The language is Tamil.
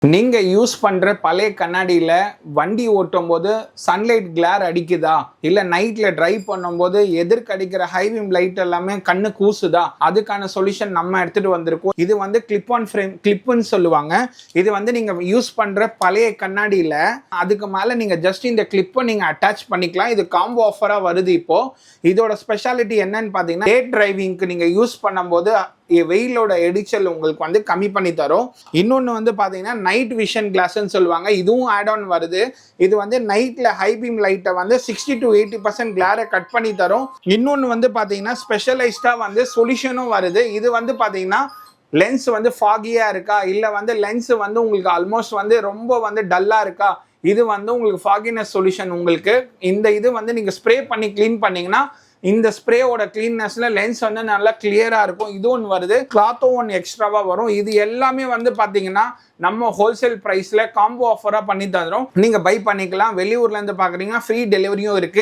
நீங்க யூஸ் பண்ற பழைய கண்ணாடியில வண்டி ஓட்டும் போது சன்லைட் கிளேர் அடிக்குதா, இல்ல நைட்ல டிரைவ் பண்ணும்போது எதிர்க்க அடிக்கிற ஹை பீம் லைட் எல்லாமே கண்ணு கூசுதா, அதுக்கான சொல்யூஷன் நம்ம எடுத்துட்டு வந்திருக்கோம். இது வந்து கிளிப் ஆன் ஃப்ரேம் கிளிப்னு சொல்லுவாங்க. இது வந்து நீங்க யூஸ் பண்ற பழைய கண்ணாடியில அதுக்கு மேல நீங்க ஜஸ்ட் இந்த கிளிப்பை நீங்க அட்டாச் பண்ணிக்கலாம். இது காம்போ ஆஃபரா வருது இப்போ. இதோட ஸ்பெஷாலிட்டி என்னன்னு பாத்தீங்கன்னா, டே டிரைவிங்க்கு நீங்க யூஸ் பண்ணும்போது வெயிலோட எடிச்சல் உங்களுக்கு வந்து கம்மி பண்ணி தரும். இன்னொன்று வந்து பார்த்தீங்கன்னா நைட் விஷன் கிளாஸ்ன்னு சொல்லுவாங்க. இதுவும் ஆட் ஆன் வருது. இது வந்து நைட்டில் ஹை பீம் லைட்டை வந்து 60 to 80% கிளாரை கட் பண்ணி தரும். இன்னொன்று வந்து பார்த்தீங்கன்னா ஸ்பெஷலைஸ்டாக வந்து சொல்யூஷனும் வருது. இது வந்து பார்த்தீங்கன்னா லென்ஸ் வந்து ஃபாகியாக இருக்கா, இல்லை வந்து லென்ஸ் வந்து உங்களுக்கு ஆல்மோஸ்ட் வந்து ரொம்ப வந்து டல்லாக இருக்கா, இது வந்து உங்களுக்கு ஃபாகினஸ் சொல்யூஷன். உங்களுக்கு இந்த இது வந்து நீங்கள் ஸ்ப்ரே பண்ணி க்ளீன் பண்ணீங்கன்னா இந்த ஸ்ப்ரேவோட கிளீன்னஸ்ல லென்ஸ் வந்து நல்லா கிளியரா இருக்கும். இது ஒன்று வருது, கிளாத்தும் ஒன்று எக்ஸ்ட்ராவா வரும். இது எல்லாமே வந்து பாத்தீங்கன்னா நம்ம ஹோல்சேல் பிரைஸ்ல காம்போ ஆஃபரா பண்ணி தந்துடும். நீங்க பை பண்ணிக்கலாம். வெளியூர்ல இருந்து பாக்குறீங்கன்னா ஃப்ரீ டெலிவரியும் இருக்கு.